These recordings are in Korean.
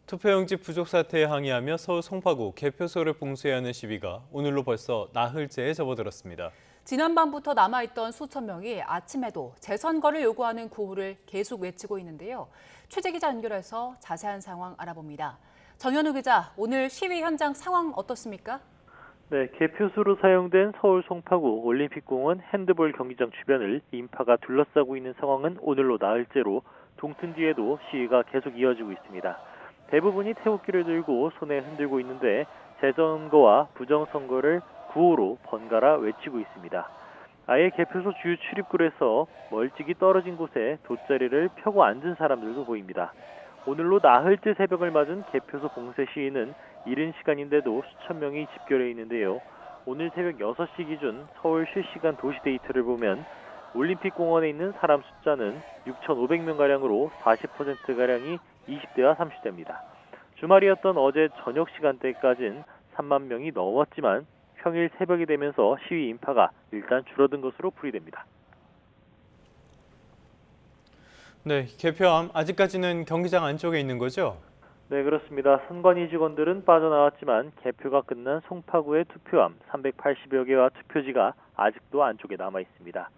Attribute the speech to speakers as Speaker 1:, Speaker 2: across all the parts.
Speaker 1: 투표용지 부족 사태에 항의하며 서울 송파구 개표소를 봉쇄해야 하는 시위가 오늘로 벌써 나흘째에 접어들었습니다.
Speaker 2: 지난밤부터 남아있던 수천 명이 아침에도 재선거를 요구하는 구호를 계속 외치고 있는데요. 취재 기자 연결해서 자세한 상황 알아봅니다. 정현우 기자, 오늘 시위 현장 상황 어떻습니까?
Speaker 3: 네, 개표소로 사용된 서울 송파구 올림픽공원 핸드볼 경기장 주변을 인파가 둘러싸고 있는 상황은 오늘로 나흘째로 동튼 뒤에도 시위가 계속 이어지고 있습니다. 대부분이 태극기를 들고 손에 흔들고 있는데 재선거와 부정선거를 구호로 번갈아 외치고 있습니다. 아예 개표소 주요 출입구에서 멀찍이 떨어진 곳에 돗자리를 펴고 앉은 사람들도 보입니다. 오늘로 나흘째 새벽을 맞은 개표소 봉쇄 시위는 이른 시간인데도 수천 명이 집결해 있는데요. 오늘 새벽 6시 기준 서울 실시간 도시 데이터를 보면 올림픽공원에 있는 사람 숫자는 6,500명가량으로 40%가량이 20대와 30대입니다. 주말이었던 어제 저녁 시간대까지는 3만 명이 넘었지만 평일 새벽이 되면서 시위 인파가 일단 줄어든 것으로 풀이됩니다.
Speaker 1: 네, 개표함 아직까지는 경기장 안쪽에 있는 거죠?
Speaker 3: 네, 그렇습니다. 선관위 직원들은 빠져나왔지만 개표가 끝난 송파구의 투표함 380여 개와 투표지가 아직도 안쪽에 남아 있습니다.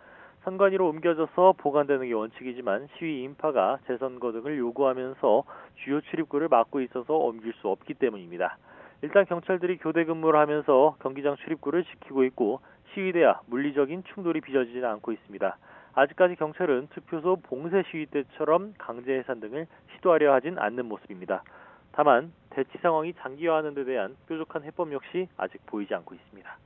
Speaker 3: 선관위로 옮겨져서 보관되는 게 원칙이지만 시위 인파가 재선거 등을 요구하면서 주요 출입구를 막고 있어서 옮길 수 없기 때문입니다. 일단 경찰들이 교대 근무를 하면서 경기장 출입구를 지키고 있고 시위대와 물리적인 충돌이 빚어지지는 않고 있습니다. 아직까지 경찰은 투표소 봉쇄 시위 때처럼 강제 해산 등을 시도하려 하진 않는 모습입니다. 다만 대치 상황이 장기화하는 데 대한 뾰족한 해법 역시 아직 보이지 않고 있습니다.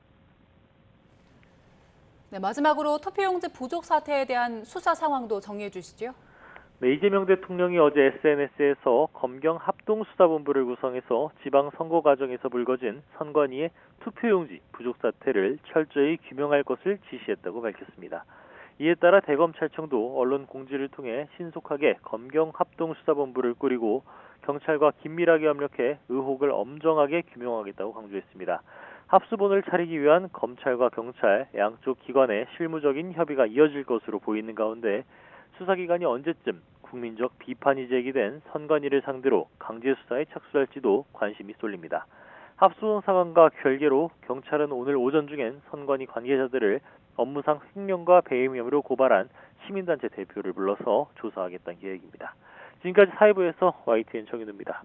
Speaker 2: 네, 마지막으로 투표용지 부족 사태에 대한 수사 상황도 정리해 주시죠.
Speaker 3: 네, 이재명 대통령이 어제 SNS에서 검경 합동수사본부를 구성해서 지방선거 과정에서 불거진 선관위의 투표용지 부족 사태를 철저히 규명할 것을 지시했다고 밝혔습니다. 이에 따라 대검찰청도 언론 공지를 통해 신속하게 검경 합동수사본부를 꾸리고 경찰과 긴밀하게 협력해 의혹을 엄정하게 규명하겠다고 강조했습니다. 합수본을 차리기 위한 검찰과 경찰 양쪽 기관의 실무적인 협의가 이어질 것으로 보이는 가운데 수사기관이 언제쯤 국민적 비판이 제기된 선관위를 상대로 강제 수사에 착수할지도 관심이 쏠립니다. 합수본 상황과 별개로 경찰은 오늘 오전 중엔 선관위 관계자들을 업무상 횡령과 배임 혐의로 고발한 시민단체 대표를 불러서 조사하겠다는 계획입니다. 지금까지 사회부에서 YTN 정윤우입니다.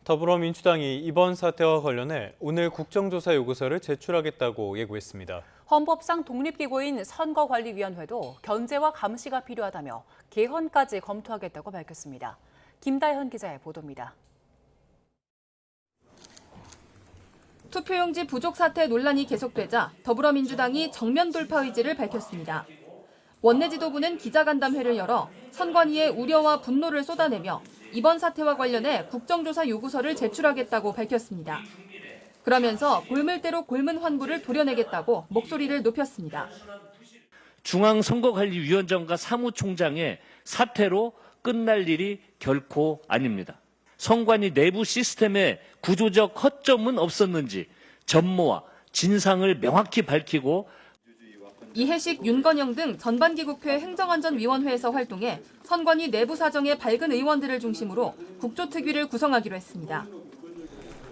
Speaker 1: 더불어민주당이 이번 사태와 관련해 오늘 국정조사 요구서를 제출하겠다고 예고했습니다.
Speaker 2: 헌법상 독립기구인 선거관리위원회도 견제와 감시가 필요하다며 개헌까지 검토하겠다고 밝혔습니다. 김다현 기자의 보도입니다.
Speaker 4: 투표용지 부족 사태 논란이 계속되자 더불어민주당이 정면 돌파 의지를 밝혔습니다. 원내 지도부는 기자간담회를 열어 선관위의 우려와 분노를 쏟아내며 이번 사태와 관련해 국정조사 요구서를 제출하겠다고 밝혔습니다. 그러면서 골물대로 골문 환부를 도려내겠다고 목소리를 높였습니다.
Speaker 5: 중앙선거관리위원장과 사무총장의 사퇴로 끝날 일이 결코 아닙니다. 선관위 내부 시스템에 구조적 허점은 없었는지 전모와 진상을 명확히 밝히고
Speaker 4: 이해식, 윤건영 등 전반기국회 행정안전위원회에서 활동해 선관위 내부 사정에 밝은 의원들을 중심으로 국조특위를 구성하기로 했습니다.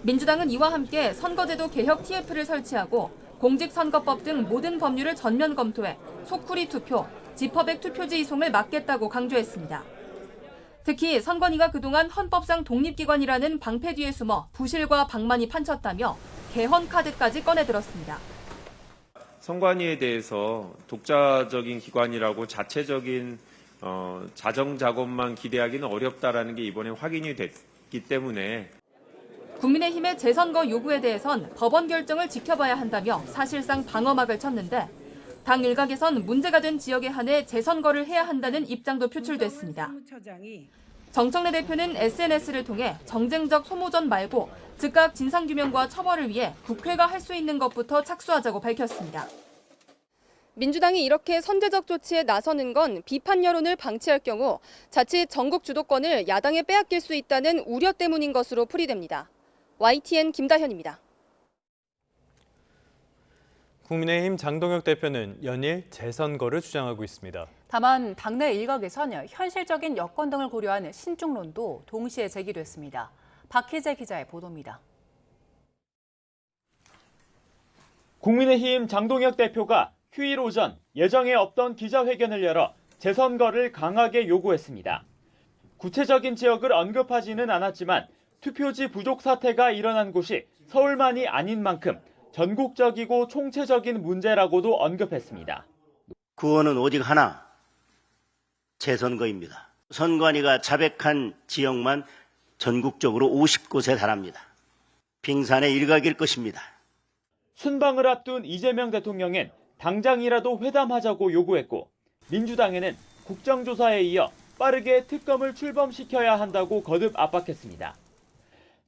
Speaker 4: 민주당은 이와 함께 선거제도 개혁 TF를 설치하고 공직선거법 등 모든 법률을 전면 검토해 소쿠리 투표, 지퍼백 투표지 이송을 막겠다고 강조했습니다. 특히 선관위가 그동안 헌법상 독립기관이라는 방패 뒤에 숨어 부실과 방만이 판쳤다며 개헌 카드까지 꺼내들었습니다.
Speaker 6: 선관위에 대해서 독자적인 기관이라고 자체적인 자정 작업만 기대하기는 어렵다라는 게 이번에 확인이 됐기 때문에
Speaker 4: 국민의힘의 재선거 요구에 대해선 법원 결정을 지켜봐야 한다며 사실상 방어막을 쳤는데 당 일각에선 문제가 된 지역에 한해 재선거를 해야 한다는 입장도 표출됐습니다. 정청래 대표는 SNS를 통해 정쟁적 소모전 말고 즉각 진상규명과 처벌을 위해 국회가 할 수 있는 것부터 착수하자고 밝혔습니다. 민주당이 이렇게 선제적 조치에 나서는 건 비판 여론을 방치할 경우 자칫 전국 주도권을 야당에 빼앗길 수 있다는 우려 때문인 것으로 풀이됩니다. YTN 김다현입니다.
Speaker 1: 국민의힘 장동혁 대표는 연일 재선거를 주장하고 있습니다.
Speaker 2: 다만 당내 일각에선 현실적인 여건 등을 고려한 신중론도 동시에 제기됐습니다. 박희재 기자의 보도입니다.
Speaker 7: 국민의힘 장동혁 대표가 휴일 오전 예정에 없던 기자회견을 열어 재선거를 강하게 요구했습니다. 구체적인 지역을 언급하지는 않았지만 투표지 부족 사태가 일어난 곳이 서울만이 아닌 만큼 전국적이고 총체적인 문제라고도 언급했습니다.
Speaker 8: 구호는 오직 하나, 재선거입니다. 선관위가 자백한 지역만 전국적으로 50곳에 달합니다. 빙산의 일각일 것입니다.
Speaker 7: 순방을 앞둔 이재명 대통령은 당장이라도 회담하자고 요구했고 민주당에는 국정조사에 이어 빠르게 특검을 출범시켜야 한다고 거듭 압박했습니다.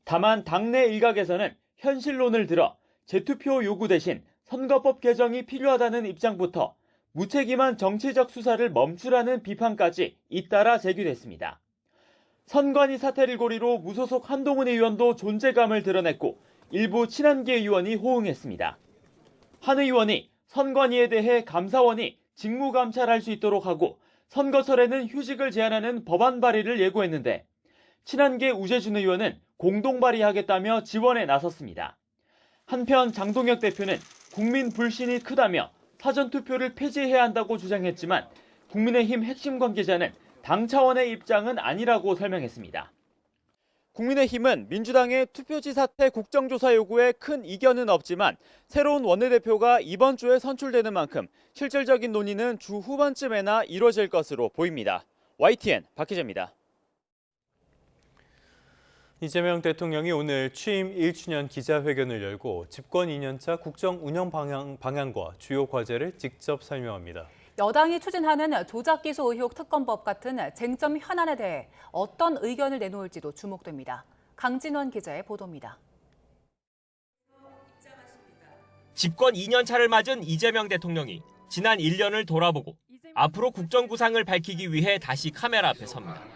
Speaker 7: 다만 당내 일각에서는 현실론을 들어 재투표 요구 대신 선거법 개정이 필요하다는 입장부터 무책임한 정치적 수사를 멈추라는 비판까지 잇따라 제기됐습니다. 선관위 사태를 고리로 무소속 한동훈 의원도 존재감을 드러냈고 일부 친한계 의원이 호응했습니다. 한 의원이 선관위에 대해 감사원이 직무감찰할 수 있도록 하고 선거철에는 휴직을 제한하는 법안 발의를 예고했는데 친한계 우재준 의원은 공동 발의하겠다며 지원에 나섰습니다. 한편 장동혁 대표는 국민 불신이 크다며 사전투표를 폐지해야 한다고 주장했지만 국민의힘 핵심 관계자는 당 차원의 입장은 아니라고 설명했습니다. 국민의힘은 민주당의 투표지 사태 국정조사 요구에 큰 이견은 없지만 새로운 원내대표가 이번 주에 선출되는 만큼 실질적인 논의는 주 후반쯤에나 이뤄질 것으로 보입니다. YTN 박희재입니다.
Speaker 1: 이재명 대통령이 오늘 취임 1주년 기자회견을 열고 집권 2년차 국정 운영 방향과 주요 과제를 직접 설명합니다.
Speaker 2: 여당이 추진하는 조작기소 의혹 특검법 같은 쟁점 현안에 대해 어떤 의견을 내놓을지도 주목됩니다. 강진원 기자의 보도입니다.
Speaker 9: 집권 2년 차를 맞은 이재명 대통령이 지난 1년을 돌아보고 앞으로 국정 구상을 밝히기 위해 다시 카메라 앞에 섭니다.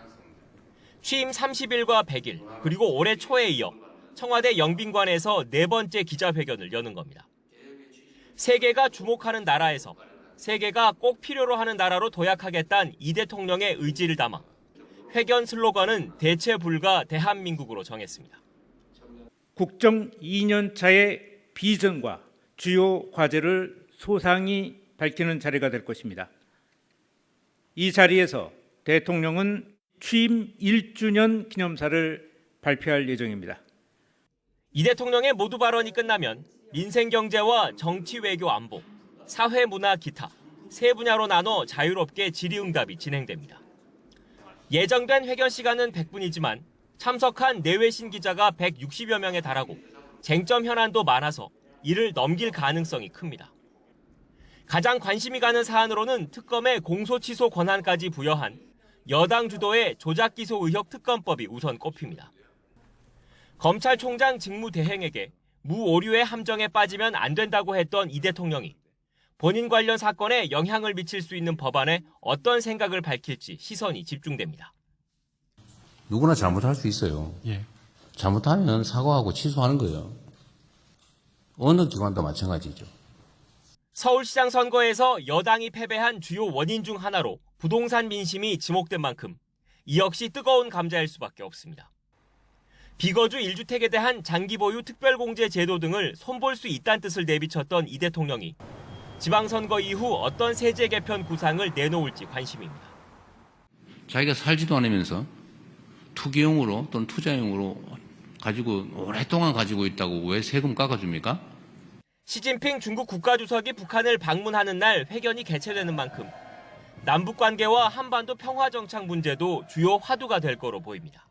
Speaker 9: 취임 30일과 100일 그리고 올해 초에 이어 청와대 영빈관에서 4번째 기자회견을 여는 겁니다. 세계가 주목하는 나라에서 세계가 꼭 필요로 하는 나라로 도약하겠다는 이 대통령의 의지를 담아 회견 슬로건은 대체 불가 대한민국으로 정했습니다.
Speaker 10: 국정 2년 차의 비전과 주요 과제를 소상히 밝히는 자리가 될 것입니다. 이 자리에서 대통령은 취임 1주년 기념사를 발표할 예정입니다.
Speaker 9: 이 대통령의 모두 발언이 끝나면 민생 경제와 정치 외교 안보, 사회 문화 기타 세 분야로 나눠 자유롭게 질의응답이 진행됩니다. 예정된 회견 시간은 100분이지만 참석한 내외신 기자가 160여 명에 달하고 쟁점 현안도 많아서 이를 넘길 가능성이 큽니다. 가장 관심이 가는 사안으로는 특검의 공소 취소 권한까지 부여한 여당 주도의 조작기소 의혹 특검법이 우선 꼽힙니다. 검찰총장 직무대행에게 무오류의 함정에 빠지면 안 된다고 했던 이 대통령이 본인 관련 사건에 영향을 미칠 수 있는 법안에 어떤 생각을 밝힐지 시선이 집중됩니다.
Speaker 11: 누구나 잘못할 수 있어요. 잘못하면 사과하고 취소하는 거예요. 어느 기관도 마찬가지죠.
Speaker 9: 서울시장 선거에서 여당이 패배한 주요 원인 중 하나로 부동산 민심이 지목된 만큼 이 역시 뜨거운 감자일 수밖에 없습니다. 비거주 1주택에 대한 장기 보유 특별공제 제도 등을 손볼 수 있다는 뜻을 내비쳤던 이 대통령이 지방선거 이후 어떤 세제 개편 구상을 내놓을지 관심입니다.
Speaker 11: 자기가 살지도 않으면서 투기용으로 또는 투자용으로 가지고 오랫동안 가지고 있다고 왜 세금 깎아줍니까?
Speaker 9: 시진핑 중국 국가주석이 북한을 방문하는 날 회견이 개최되는 만큼 남북관계와 한반도 평화정착 문제도 주요 화두가 될 거로 보입니다.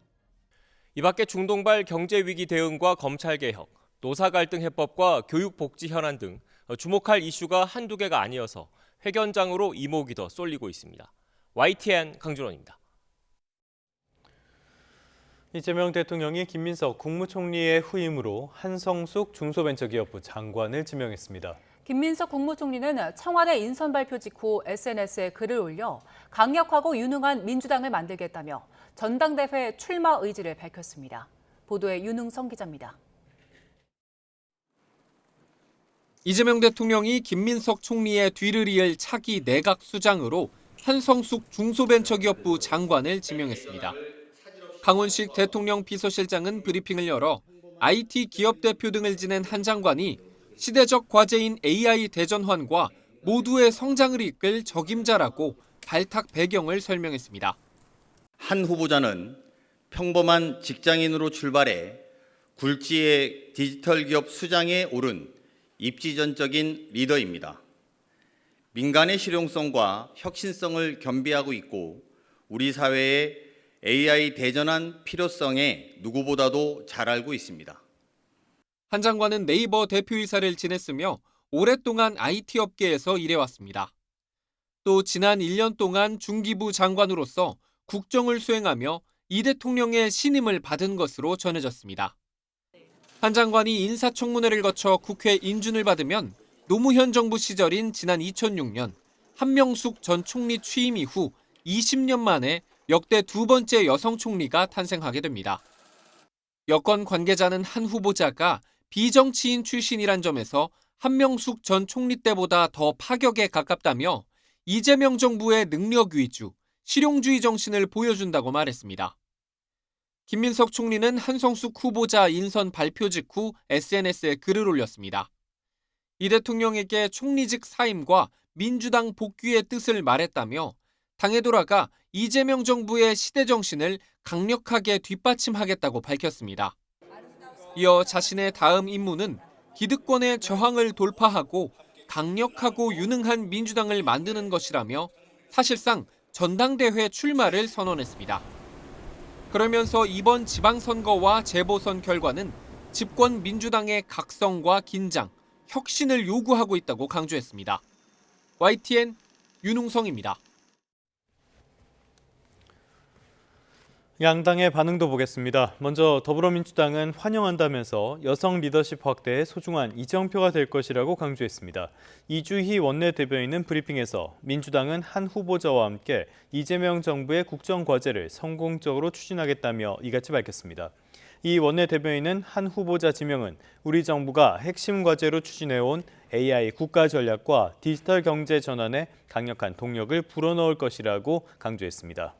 Speaker 9: 이 밖에 중동발 경제위기 대응과 검찰개혁, 노사갈등 해법과 교육복지 현안 등 주목할 이슈가 한두 개가 아니어서 회견장으로 이목이 더 쏠리고 있습니다. YTN 강준원입니다.
Speaker 1: 이재명 대통령이 김민석 국무총리의 후임으로 한성숙 중소벤처기업부 장관을 지명했습니다.
Speaker 2: 김민석 국무총리는 청와대 인선 발표 직후 SNS에 글을 올려 강력하고 유능한 민주당을 만들겠다며 전당대회 출마 의지를 밝혔습니다. 보도에 윤흥성 기자입니다.
Speaker 12: 이재명 대통령이 김민석 총리의 뒤를 이을 차기 내각 수장으로 한성숙 중소벤처기업부 장관을 지명했습니다. 강훈식 대통령 비서실장은 브리핑을 열어 IT 기업 대표 등을 지낸 한 장관이 시대적 과제인 AI 대전환과 모두의 성장을 이끌 적임자라고 발탁 배경을 설명했습니다.
Speaker 13: 한 후보자는 평범한 직장인으로 출발해 굴지의 디지털 기업 수장에 오른 입지전적인 리더입니다. 민간의 실용성과 혁신성을 겸비하고 있고 우리 사회의 AI 대전환 필요성에 누구보다도 잘 알고 있습니다.
Speaker 12: 한 장관은 네이버 대표이사를 지냈으며 오랫동안 IT 업계에서 일해왔습니다. 또 지난 1년 동안 중기부 장관으로서 국정을 수행하며 이 대통령의 신임을 받은 것으로 전해졌습니다. 한 장관이 인사청문회를 거쳐 국회 인준을 받으면 노무현 정부 시절인 지난 2006년 한명숙 전 총리 취임 이후 20년 만에 역대 두 번째 여성 총리가 탄생하게 됩니다. 여권 관계자는 한 후보자가 비정치인 출신이란 점에서 한명숙 전 총리 때보다 더 파격에 가깝다며 이재명 정부의 능력 위주, 실용주의 정신을 보여준다고 말했습니다. 김민석 총리는 한성숙 후보자 인선 발표 직후 SNS에 글을 올렸습니다. 이 대통령에게 총리직 사임과 민주당 복귀의 뜻을 말했다며 당에 돌아가 이재명 정부의 시대 정신을 강력하게 뒷받침하겠다고 밝혔습니다. 이어 자신의 다음 임무는 기득권의 저항을 돌파하고 강력하고 유능한 민주당을 만드는 것이라며 사실상 전당대회 출마를 선언했습니다. 그러면서 이번 지방선거와 재보선 결과는 집권 민주당의 각성과 긴장, 혁신을 요구하고 있다고 강조했습니다. YTN 윤웅성입니다.
Speaker 1: 양당의 반응도 보겠습니다. 먼저 더불어민주당은 환영한다면서 여성 리더십 확대에 소중한 이정표가 될 것이라고 강조했습니다. 이주희 원내대변인은 브리핑에서 민주당은 한 후보자와 함께 이재명 정부의 국정과제를 성공적으로 추진하겠다며 이같이 밝혔습니다. 이 원내대변인은 한 후보자 지명은 우리 정부가 핵심 과제로 추진해온 AI 국가 전략과 디지털 경제 전환에 강력한 동력을 불어넣을 것이라고 강조했습니다.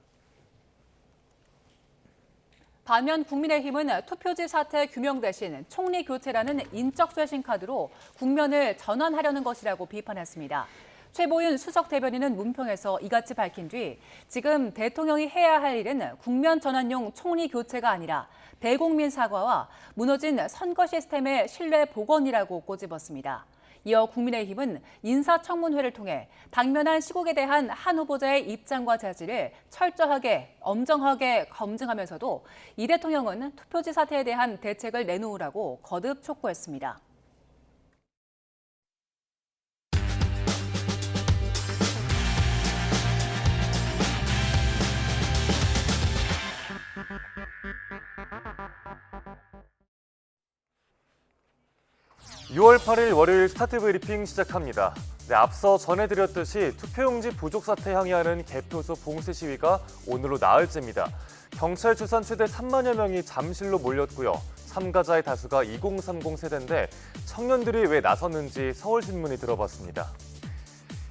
Speaker 2: 반면 국민의힘은 투표지 사태 규명 대신 총리 교체라는 인적 쇄신 카드로 국면을 전환하려는 것이라고 비판했습니다. 최보윤 수석 대변인은 문평에서 이같이 밝힌 뒤 지금 대통령이 해야 할 일은 국면 전환용 총리 교체가 아니라 대국민 사과와 무너진 선거 시스템의 신뢰 복원이라고 꼬집었습니다. 이어 국민의힘은 인사청문회를 통해 당면한 시국에 대한 한 후보자의 입장과 자질을 철저하게, 엄정하게 검증하면서도 이 대통령은 투표지 사태에 대한 대책을 내놓으라고 거듭 촉구했습니다.
Speaker 14: (6월 8일) 월요일 스타트 브리핑 시작합니다. 앞서 전해드렸듯이 투표용지 부족 사태 항의하는 개표소 봉쇄 시위가 오늘로 나흘째입니다. 경찰 추산 최대 3만여 명이 잠실로 몰렸고요. 참가자의 다수가 2030 세대인데 청년들이 왜 나섰는지 서울신문이 들어봤습니다.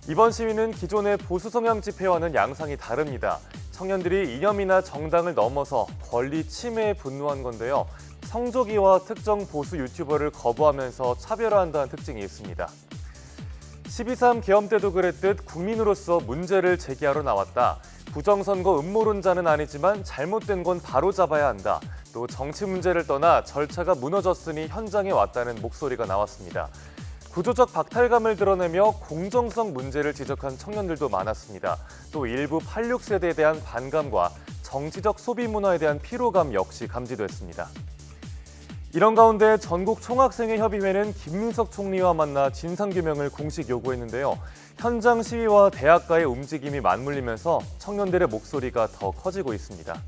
Speaker 14: 이번 시위는 기존의 보수 성향 집회와는 양상이 다릅니다. 청년들이 이념이나 정당을 넘어서 권리 침해에 분노한 건데요. 성조기와 특정 보수 유튜버를 거부하면서 차별화한다는 특징이 있습니다. 12.3 계엄 때도 그랬듯 국민으로서 문제를 제기하러 나왔다. 부정선거 음모론자는 아니지만 잘못된 건 바로잡아야 한다. 또 정치 문제를 떠나 절차가 무너졌으니 현장에 왔다는 목소리가 나왔습니다. 구조적 박탈감을 드러내며 공정성 문제를 지적한 청년들도 많았습니다. 또 일부 86세대에 대한 반감과 정치적 소비 문화에 대한 피로감 역시 감지됐습니다. 이런 가운데 전국 총학생회 협의회는 김민석 총리와 만나 진상규명을 공식 요구했는데요. 현장 시위와 대학가의 움직임이 맞물리면서 청년들의 목소리가 더 커지고 있습니다.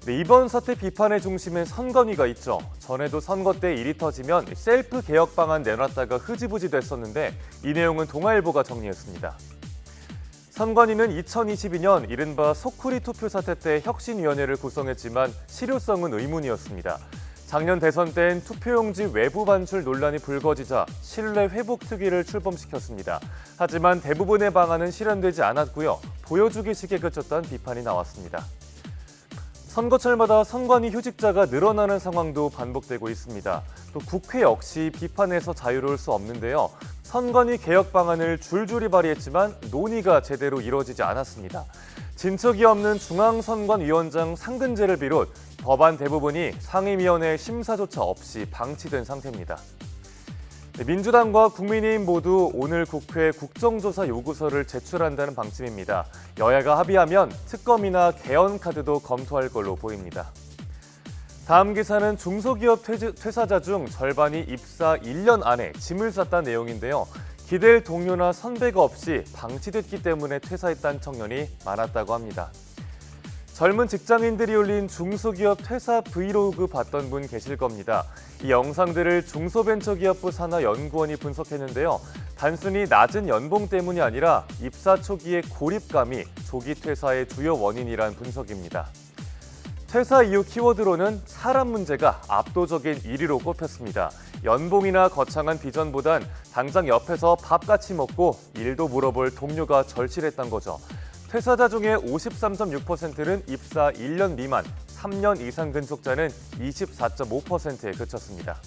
Speaker 14: 이번 사태 비판의 중심에 선관위가 있죠. 전에도 선거 때 일이 터지면 셀프 개혁 방안 내놨다가 흐지부지 됐었는데 이 내용은 동아일보가 정리했습니다. 선관위는 2022년 이른바 소쿠리 투표 사태 때 혁신위원회를 구성했지만 실효성은 의문이었습니다. 작년 대선 땐 투표용지 외부 반출 논란이 불거지자 신뢰 회복 특위를 출범시켰습니다. 하지만 대부분의 방안은 실현되지 않았고요. 보여주기식에 그쳤던 비판이 나왔습니다. 선거철마다 선관위 휴직자가 늘어나는 상황도 반복되고 있습니다. 또 국회 역시 비판에서 자유로울 수 없는데요. 선관위 개혁 방안을 줄줄이 발의했지만 논의가 제대로 이루어지지 않았습니다. 진척이 없는 중앙선관위원장 상근제를 비롯 법안 대부분이 상임위원회 심사조차 없이 방치된 상태입니다. 민주당과 국민의힘 모두 오늘 국회에 국정조사 요구서를 제출한다는 방침입니다. 여야가 합의하면 특검이나 개헌카드도 검토할 걸로 보입니다. 다음 기사는 중소기업 퇴사자 중 절반이 입사 1년 안에 짐을 쌌다는 내용인데요. 기댈 동료나 선배가 없이 방치됐기 때문에 퇴사했다는 청년이 많았다고 합니다. 젊은 직장인들이 올린 중소기업 퇴사 브이로그 봤던 분 계실 겁니다. 이 영상들을 중소벤처기업부 산하연구원이 분석했는데요. 단순히 낮은 연봉 때문이 아니라 입사 초기의 고립감이 조기 퇴사의 주요 원인이란 분석입니다. 퇴사 이후 키워드로는 사람 문제가 압도적인 1위로 꼽혔습니다. 연봉이나 거창한 비전보단 당장 옆에서 밥 같이 먹고 일도 물어볼 동료가 절실했던 거죠. 퇴사자 중에 53.6%는 입사 1년 미만, 3년 이상 근속자는 24.5%에 그쳤습니다.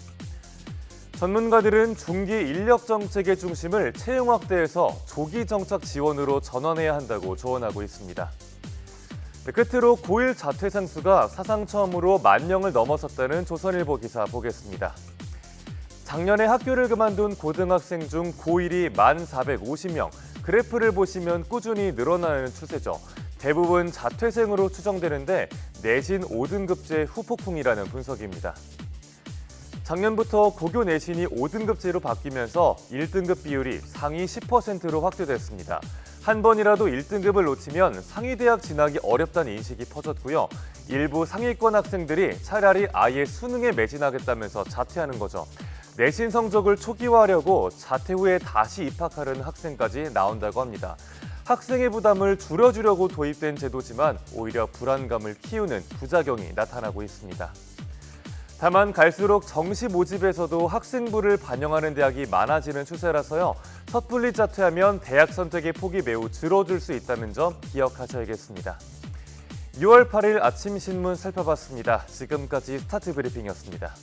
Speaker 14: 전문가들은 중기 인력 정책의 중심을 채용 확대해서 조기 정착 지원으로 전환해야 한다고 조언하고 있습니다. 끝으로 고1 자퇴생 수가 사상 처음으로 10,000명을 넘어섰다는 조선일보 기사 보겠습니다. 작년에 학교를 그만둔 고등학생 중 고1이 1,450명, 그래프를 보시면 꾸준히 늘어나는 추세죠. 대부분 자퇴생으로 추정되는데 내신 5등급제 후폭풍이라는 분석입니다. 작년부터 고교 내신이 5등급제로 바뀌면서 1등급 비율이 상위 10%로 확대됐습니다. 한 번이라도 1등급을 놓치면 상위 대학 진학이 어렵다는 인식이 퍼졌고요. 일부 상위권 학생들이 차라리 아예 수능에 매진하겠다면서 자퇴하는 거죠. 내신 성적을 초기화하려고 자퇴 후에 다시 입학하려는 학생까지 나온다고 합니다. 학생의 부담을 줄여주려고 도입된 제도지만 오히려 불안감을 키우는 부작용이 나타나고 있습니다. 다만 갈수록 정시 모집에서도 학생부를 반영하는 대학이 많아지는 추세라서요. 섣불리 자퇴하면 대학 선택의 폭이 매우 줄어들 수 있다는 점 기억하셔야겠습니다. 6월 8일 아침 신문 살펴봤습니다. 지금까지 스타트 브리핑이었습니다.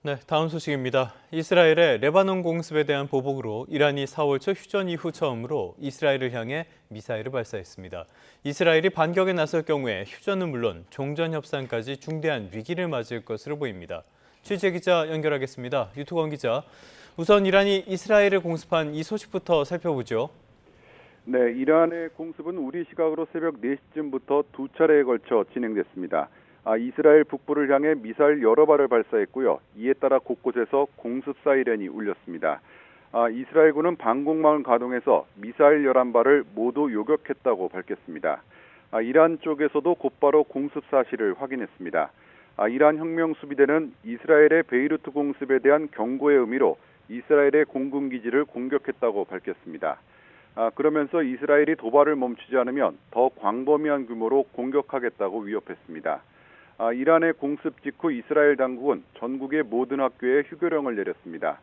Speaker 1: 네, 다음 소식입니다. 이스라엘의 레바논 공습에 대한 보복으로 이란이 4월 초 휴전 이후 처음으로 이스라엘을 향해 미사일을 발사했습니다. 이스라엘이 반격에 나설 경우에 휴전은 물론 종전 협상까지 중대한 위기를 맞을 것으로 보입니다. 취재 기자 연결하겠습니다. 유투건 기자, 우선 이란이 이스라엘을 공습한 이 소식부터 살펴보죠.
Speaker 15: 네, 이란의 공습은 우리 시각으로 새벽 4시쯤부터 두 차례에 걸쳐 진행됐습니다. 이스라엘 북부를 향해 미사일 여러 발을 발사했고요. 이에 따라 곳곳에서 공습 사이렌이 울렸습니다. 이스라엘군은 방공망을 가동해서 미사일 11발을 모두 요격했다고 밝혔습니다. 이란 쪽에서도 곧바로 공습 사실을 확인했습니다. 이란 혁명수비대는 이스라엘의 베이루트 공습에 대한 경고의 의미로 이스라엘의 공군기지를 공격했다고 밝혔습니다. 그러면서 이스라엘이 도발을 멈추지 않으면 더 광범위한 규모로 공격하겠다고 위협했습니다. 이란의 공습 직후 이스라엘 당국은 전국의 모든 학교에 휴교령을 내렸습니다.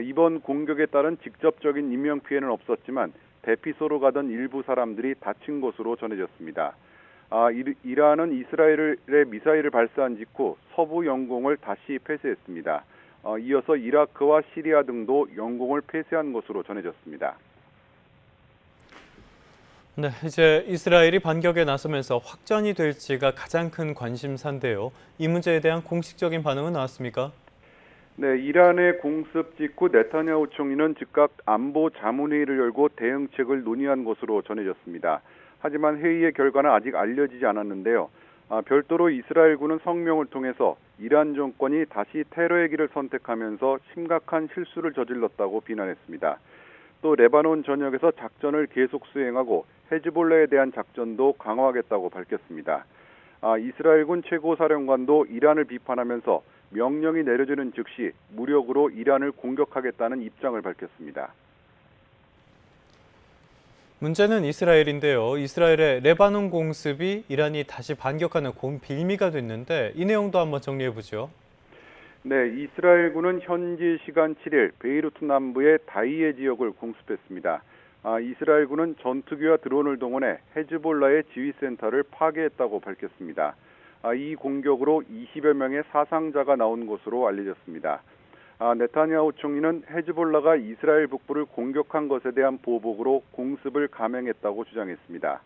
Speaker 15: 이번 공격에 따른 직접적인 인명피해는 없었지만 대피소로 가던 일부 사람들이 다친 것으로 전해졌습니다. 이란은 이스라엘의 미사일을 발사한 직후 서부 영공을 다시 폐쇄했습니다. 이어서 이라크와 시리아 등도 영공을 폐쇄한 것으로 전해졌습니다.
Speaker 1: 네, 이제 이스라엘이 반격에 나서면서 확전이 될지가 가장 큰 관심사인데요. 이 문제에 대한 공식적인 반응은 나왔습니까?
Speaker 15: 네, 이란의 공습 직후 네타냐후 총리는 즉각 안보 자문회의를 열고 대응책을 논의한 것으로 전해졌습니다. 하지만 회의의 결과는 아직 알려지지 않았는데요. 별도로 이스라엘군은 성명을 통해서 이란 정권이 다시 테러의 길을 선택하면서 심각한 실수를 저질렀다고 비난했습니다. 또 레바논 전역에서 작전을 계속 수행하고 헤즈볼라에 대한 작전도 강화하겠다고 밝혔습니다. 이스라엘군 최고사령관도 이란을 비판하면서 명령이 내려지는 즉시 무력으로 이란을 공격하겠다는 입장을 밝혔습니다.
Speaker 1: 문제는 이스라엘인데요. 이스라엘의 레바논 공습이 이란이 다시 반격하는 빌미가 됐는데 이 내용도 한번 정리해보죠.
Speaker 15: 네, 이스라엘군은 현지 시간 7일 베이루트 남부의 다이에 지역을 공습했습니다. 이스라엘군은 전투기와 드론을 동원해 헤즈볼라의 지휘센터를 파괴했다고 밝혔습니다. 이 공격으로 20여 명의 사상자가 나온 것으로 알려졌습니다. 네타냐후 총리는 헤즈볼라가 이스라엘 북부를 공격한 것에 대한 보복으로 공습을 감행했다고 주장했습니다.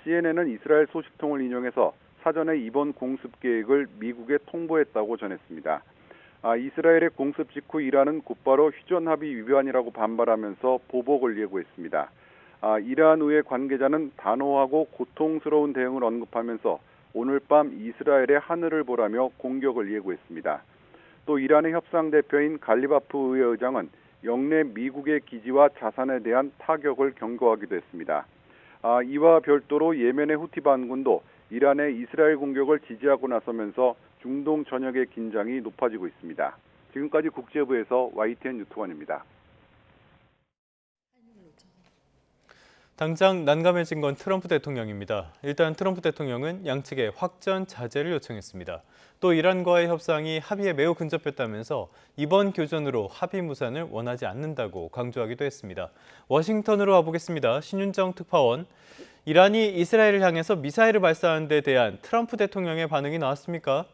Speaker 15: CNN은 이스라엘 소식통을 인용해서 사전에 이번 공습 계획을 미국에 통보했다고 전했습니다. 이스라엘의 공습 직후 이란은 곧바로 휴전 합의 위반이라고 반발하면서 보복을 예고했습니다. 이란 의회 관계자는 단호하고 고통스러운 대응을 언급하면서 오늘 밤 이스라엘의 하늘을 보라며 공격을 예고했습니다. 또 이란의 협상 대표인 갈리바프 의회 의장은 영내 미국의 기지와 자산에 대한 타격을 경고하기도 했습니다. 이와 별도로 예멘의 후티 반군도 이란의 이스라엘 공격을 지지하고 나서면서 중동 전역의 긴장이 높아지고 있습니다. 지금까지 국제부에서 YTN 유튜원입니다.
Speaker 1: 당장 난감해진 건 트럼프 대통령입니다. 일단 트럼프 대통령은 양측에 확전 자제를 요청했습니다. 또 이란과의 협상이 합의에 매우 근접했다면서 이번 교전으로 합의 무산을 원하지 않는다고 강조하기도 했습니다. 워싱턴으로 와보겠습니다. 신윤정 특파원. 이란이 이스라엘을 향해서 미사일을 발사한 데 대한 트럼프 대통령의 반응이 나왔습니까?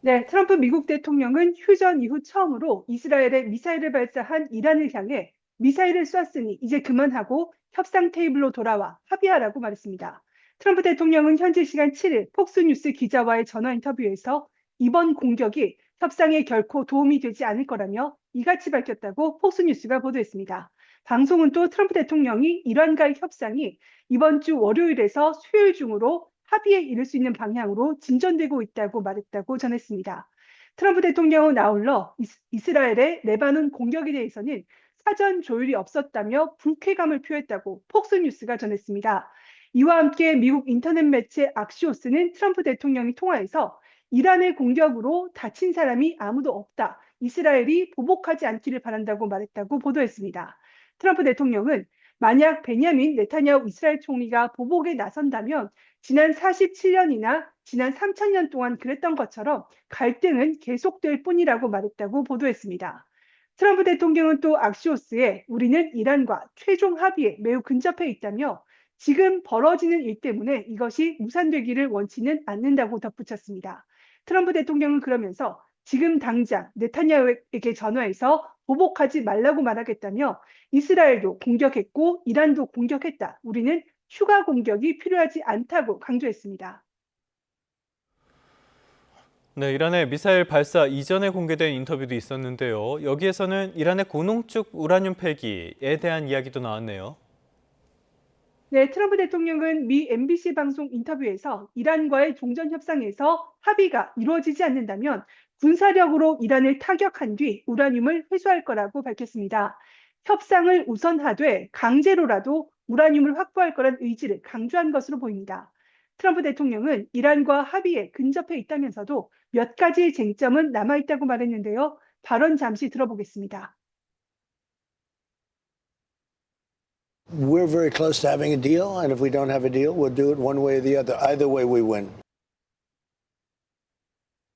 Speaker 16: 네, 트럼프 미국 대통령은 휴전 이후 처음으로 이스라엘에 미사일을 발사한 이란을 향해 미사일을 쐈으니 이제 그만하고 협상 테이블로 돌아와 합의하라고 말했습니다. 트럼프 대통령은 현지 시간 7일 폭스뉴스 기자와의 전화 인터뷰에서 이번 공격이 협상에 결코 도움이 되지 않을 거라며 이같이 밝혔다고 폭스뉴스가 보도했습니다. 방송은 또 트럼프 대통령이 이란과의 협상이 이번 주 월요일에서 수요일 중으로 합의에 이를 수 있는 방향으로 진전되고 있다고 말했다고 전했습니다. 트럼프 대통령은 아울러 이스라엘의 레바논 공격에 대해서는 사전 조율이 없었다며 불쾌감을 표했다고 폭스뉴스가 전했습니다. 이와 함께 미국 인터넷 매체 악시오스는 트럼프 대통령이 통화에서 이란의 공격으로 다친 사람이 아무도 없다. 이스라엘이 보복하지 않기를 바란다고 말했다고 보도했습니다. 트럼프 대통령은 만약 베냐민 네타냐후 이스라엘 총리가 보복에 나선다면 지난 47년이나 지난 3000년 동안 그랬던 것처럼 갈등은 계속될 뿐이라고 말했다고 보도했습니다. 트럼프 대통령은 또 악시오스에 우리는 이란과 최종 합의에 매우 근접해 있다며 지금 벌어지는 일 때문에 이것이 무산되기를 원치는 않는다고 덧붙였습니다. 트럼프 대통령은 그러면서 지금 당장 네타냐후에게 전화해서 보복하지 말라고 말하겠다며 이스라엘도 공격했고 이란도 공격했다. 우리는 추가 공격이 필요하지 않다고 강조했습니다.
Speaker 1: 네, 이란의 미사일 발사 이전에 공개된 인터뷰도 있었는데요. 여기에서는 이란의 고농축 우라늄 폐기에 대한 이야기도 나왔네요.
Speaker 16: 네, 트럼프 대통령은 미 MBC 방송 인터뷰에서 이란과의 종전 협상에서 합의가 이루어지지 않는다면 군사력으로 이란을 타격한 뒤 우라늄을 회수할 거라고 밝혔습니다. 협상을 우선하되 강제로라도 우라늄을 확보할 거란 의지를 강조한 것으로 보입니다. 트럼프 대통령은 이란과 합의에 근접해 있다면서도 몇 가지 쟁점은 남아있다고 말했는데요. 발언 잠시 들어보겠습니다.
Speaker 17: We're very close to having a deal, and if we don't have a deal, we'll do it one way or the other. Either way, we win.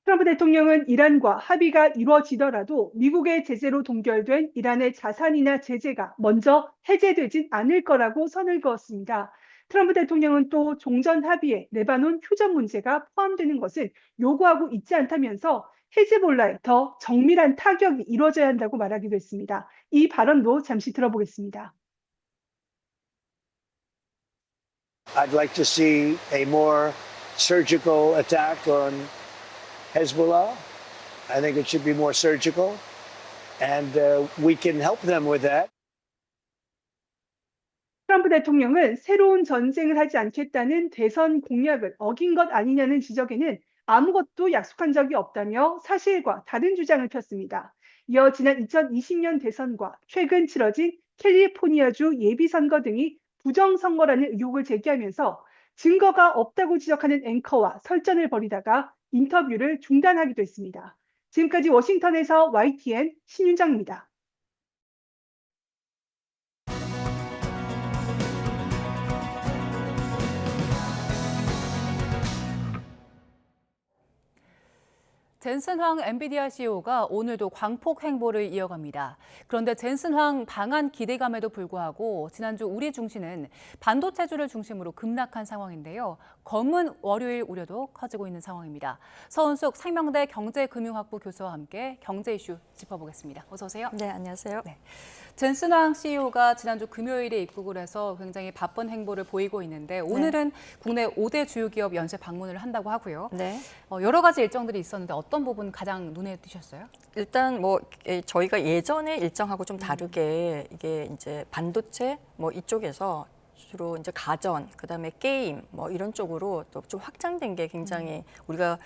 Speaker 16: 트럼프 대통령은 이란과 합의가 이루어지더라도 미국의 제재로 동결된 이란의 자산이나 제재가 먼저 해제되진 않을 거라고 선을 그었습니다. 트럼프 대통령은 또 종전 합의에 레바논 휴전 문제가 포함되는 것을 요구하고 있지 않다면서 헤즈볼라에 더 정밀한 타격이 이루어져야 한다고 말하기도 했습니다. 이 발언도 잠시 들어보겠습니다.
Speaker 17: I'd like to see a more surgical attack on Hezbollah. I think it should be more surgical, and we can help them with that.
Speaker 16: 트럼프 대통령은 새로운 전쟁을 하지 않겠다는 대선 공약을 어긴 것 아니냐는 지적에는 아무것도 약속한 적이 없다며 사실과 다른 주장을 폈습니다. 이어 지난 2020년 대선과 최근 치러진 캘리포니아주 예비선거 등이 부정선거라는 의혹을 제기하면서 증거가 없다고 지적하는 앵커와 설전을 벌이다가 인터뷰를 중단하기도 했습니다. 지금까지 워싱턴에서 YTN 신윤정입니다.
Speaker 2: 젠슨 황 엔비디아 CEO가 오늘도 광폭 행보를 이어갑니다. 그런데 젠슨 황 방한 기대감에도 불구하고 지난주 우리 증시는 반도체주를 중심으로 급락한 상황인데요. 검은 월요일 우려도 커지고 있는 상황입니다. 서은숙 상명대 경제금융학부 교수와 함께 경제 이슈 짚어보겠습니다. 어서 오세요.
Speaker 18: 네, 안녕하세요.
Speaker 2: 네. 젠슨 황 CEO가 지난주 금요일에 입국을 해서 굉장히 바쁜 행보를 보이고 있는데 오늘은 국내 5대 주요 기업 연쇄 방문을 한다고 하고요.
Speaker 18: 네.
Speaker 2: 여러 가지 일정들이 있었는데 어떤 부분 가장 눈에 띄셨어요?
Speaker 18: 일단 뭐 저희가 예전에 일정하고 좀 다르게 이게 이제 반도체 뭐 이쪽에서 주로 이제 가전, 그다음에 게임 뭐 이런 쪽으로 또 좀 확장된 게 굉장히 우리가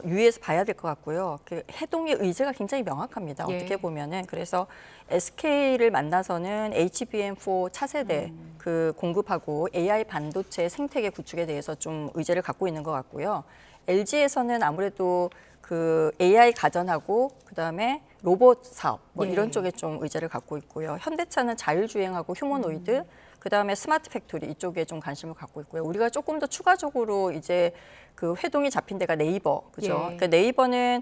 Speaker 18: 유의해서 봐야 될 것 같고요. 그 해동의 의제가 굉장히 명확합니다.
Speaker 2: 예.
Speaker 18: 어떻게 보면은 그래서 SK를 만나서는 HBM4 차세대 그 공급하고 AI 반도체 생태계 구축에 대해서 좀 의제를 갖고 있는 것 같고요. LG에서는 아무래도 그 AI 가전하고 그다음에 로봇 사업 뭐
Speaker 2: 예.
Speaker 18: 이런 쪽에 좀 의제를 갖고 있고요. 현대차는 자율주행하고 휴머노이드 그다음에 스마트 팩토리 이쪽에 좀 관심을 갖고 있고요. 우리가 조금 더 추가적으로 이제 그 회동이 잡힌 데가 네이버, 그죠?
Speaker 2: 예.
Speaker 18: 그러니까 네이버는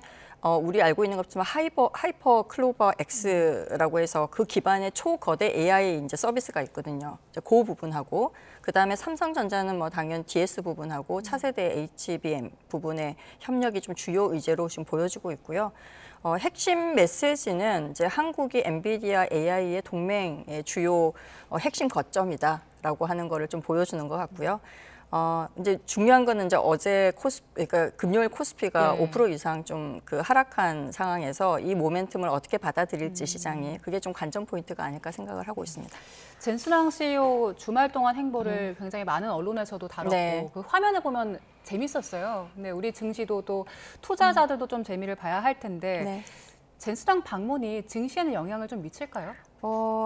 Speaker 18: 우리 알고 있는 것처럼 하이퍼 클로버 X라고 해서 그 기반의 초거대 AI 이제 서비스가 있거든요. 이제 그 부분하고 그다음에 삼성전자는 뭐 당연 DS 부분하고 차세대 HBM 부분의 협력이 좀 주요 의제로 지금 보여지고 있고요. 핵심 메시지는 이제 한국이 엔비디아 AI의 동맹의 주요 핵심 거점이다라고 하는 거를 좀 보여주는 것 같고요. 이제 중요한 거는 이제 어제 그러니까 금요일 코스피가
Speaker 2: 예.
Speaker 18: 5% 이상 좀 그 하락한 상황에서 이 모멘텀을 어떻게 받아들일지 시장이 그게 좀 관전 포인트가 아닐까 생각을 하고 있습니다.
Speaker 2: 젠슨 황 CEO 주말 동안 행보를 굉장히 많은 언론에서도 다뤘고
Speaker 18: 네.
Speaker 2: 그 화면을 보면 재밌었어요. 근데 우리 증시도 또 투자자들도 좀 재미를 봐야 할 텐데
Speaker 18: 네.
Speaker 2: 젠슨 황 방문이 증시에는 영향을 좀 미칠까요?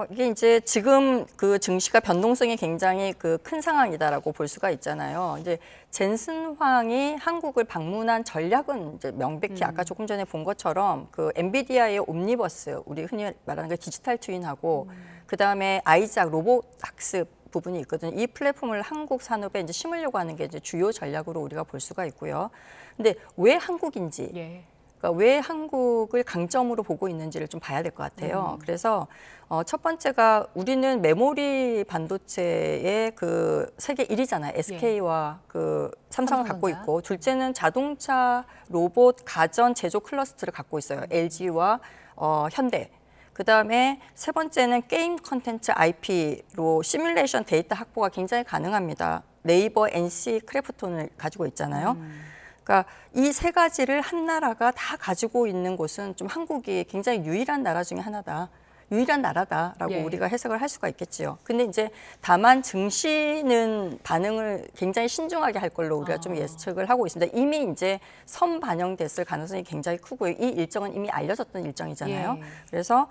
Speaker 18: 이게 이제 지금 그 증시가 변동성이 굉장히 그 큰 상황이다라고 볼 수가 있잖아요. 이제 젠슨 황이 한국을 방문한 전략은 이제 명백히 아까 조금 전에 본 것처럼 그 엔비디아의 옴니버스, 우리 흔히 말하는 그 디지털 트윈하고 그 다음에 아이작 로봇 학습 부분이 있거든요. 이 플랫폼을 한국 산업에 이제 심으려고 하는 게 이제 주요 전략으로 우리가 볼 수가 있고요. 근데 왜 한국인지?
Speaker 2: 예.
Speaker 18: 그러니까 왜 한국을 강점으로 보고 있는지를 좀 봐야 될 것 같아요. 그래서 첫 번째가 우리는 메모리 반도체의 그 세계 1위잖아요. SK와 그 삼성을 갖고 있고, 둘째는 자동차, 로봇, 가전 제조 클러스터를 갖고 있어요. LG와 현대. 그다음에 세 번째는 게임 컨텐츠 IP로 시뮬레이션 데이터 확보가 굉장히 가능합니다. 네이버, NC, 크래프톤을 가지고 있잖아요. 그러니까 이 세 가지를 한 나라가 다 가지고 있는 곳은 좀 한국이 굉장히 유일한 나라 중에 하나다. 유일한 나라다라고
Speaker 2: 예.
Speaker 18: 우리가 해석을 할 수가 있겠지요. 근데 이제 다만 증시는 반응을 굉장히 신중하게 할 걸로 우리가 좀 예측을 하고 있습니다. 이미 이제 선반영됐을 가능성이 굉장히 크고요. 이 일정은 이미 알려졌던 일정이잖아요.
Speaker 2: 예.
Speaker 18: 그래서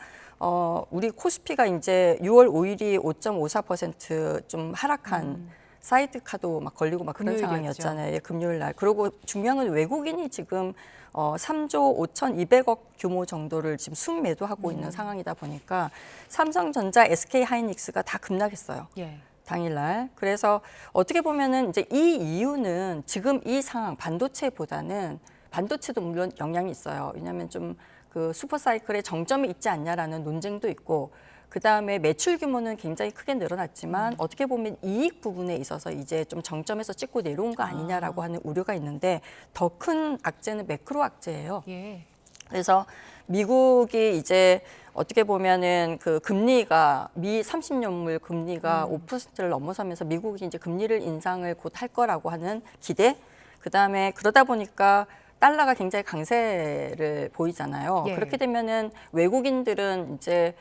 Speaker 18: 우리 코스피가 이제 6월 5일이 5.54% 하락한 사이드카도 막 걸리고 막 그런
Speaker 2: 금요일이었죠.
Speaker 18: 상황이었잖아요. 예, 금요일 날. 그리고 중요한 건 외국인이 지금 3조 5,200억 규모 정도를 지금 순매도하고 있는 상황이다 보니까 삼성전자, SK하이닉스가 다 급락했어요.
Speaker 2: 예.
Speaker 18: 당일날. 그래서 어떻게 보면은 이제 이 이유는 지금 이 상황 반도체보다는 반도체도 물론 영향이 있어요. 왜냐하면 좀 그 슈퍼사이클의 정점이 있지 않냐라는 논쟁도 있고 그다음에 매출 규모는 굉장히 크게 늘어났지만 어떻게 보면 이익 부분에 있어서 이제 좀 정점에서 찍고 내려온 거 아니냐라고 하는 우려가 있는데 더 큰 악재는 매크로 악재예요.
Speaker 2: 예.
Speaker 18: 그래서 미국이 이제 어떻게 보면은 그 금리가 미 30년물 금리가 5%를 넘어서면서 미국이 이제 금리를 인상을 곧 할 거라고 하는 기대. 그다음에 그러다 보니까 달러가 굉장히 강세를 보이잖아요.
Speaker 2: 예.
Speaker 18: 그렇게 되면은 외국인들은 이제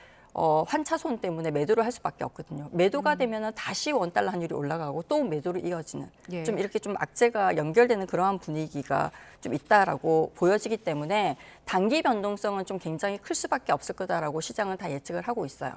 Speaker 18: 환차손 때문에 매도를 할 수밖에 없거든요. 매도가 되면은 다시 원달러 환율이 올라가고 또 매도로 이어지는
Speaker 2: 예.
Speaker 18: 좀 이렇게 좀 악재가 연결되는 그러한 분위기가 좀 있다라고 보여지기 때문에 단기 변동성은 좀 굉장히 클 수밖에 없을 거다라고 시장은 다 예측을 하고 있어요.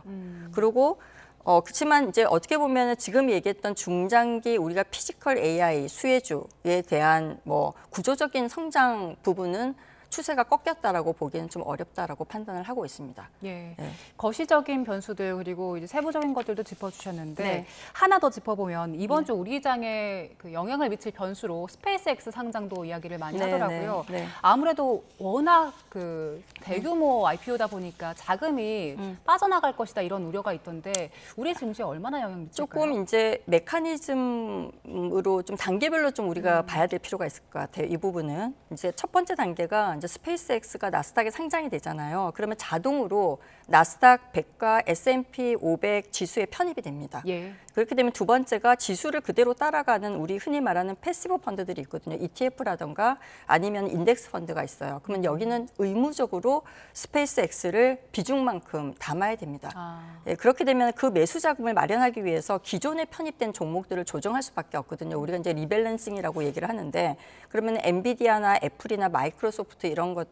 Speaker 18: 그리고 그렇지만 이제 어떻게 보면은 지금 얘기했던 중장기 우리가 피지컬 AI 수혜주에 대한 뭐 구조적인 성장 부분은 추세가 꺾였다라고 보기에는 좀 어렵다라고 판단을 하고 있습니다.
Speaker 2: 예.
Speaker 18: 네.
Speaker 2: 거시적인 변수들 그리고 이제 세부적인 것들도 짚어주셨는데
Speaker 18: 네.
Speaker 2: 하나 더 짚어보면 이번 주 우리 시장에 그 영향을 미칠 변수로 스페이스X 상장도 이야기를 많이
Speaker 18: 네,
Speaker 2: 하더라고요.
Speaker 18: 네, 네.
Speaker 2: 아무래도 워낙 그 대규모 IPO다 보니까 자금이 빠져나갈 것이다 이런 우려가 있던데 우리 증시에 얼마나 영향을 미칠까요?
Speaker 18: 조금 이제 메커니즘으로 좀 단계별로 좀 우리가 봐야 될 필요가 있을 것 같아요. 이 부분은 이제 첫 번째 단계가 이제 스페이스X가 나스닥에 상장이 되잖아요. 그러면 자동으로 나스닥 100과 S&P 500 지수에 편입이 됩니다.
Speaker 2: 예.
Speaker 18: 그렇게 되면 두 번째가 지수를 그대로 따라가는 우리 흔히 말하는 패시브 펀드들이 있거든요. ETF라던가 아니면 인덱스 펀드가 있어요. 그러면 여기는 의무적으로 스페이스X를 비중만큼 담아야 됩니다. 예, 그렇게 되면 그 매수 자금을 마련하기 위해서 기존에 편입된 종목들을 조정할 수밖에 없거든요. 우리가 이제 리밸런싱이라고 얘기를 하는데 그러면 엔비디아나 애플이나 마이크로소프트 이런 것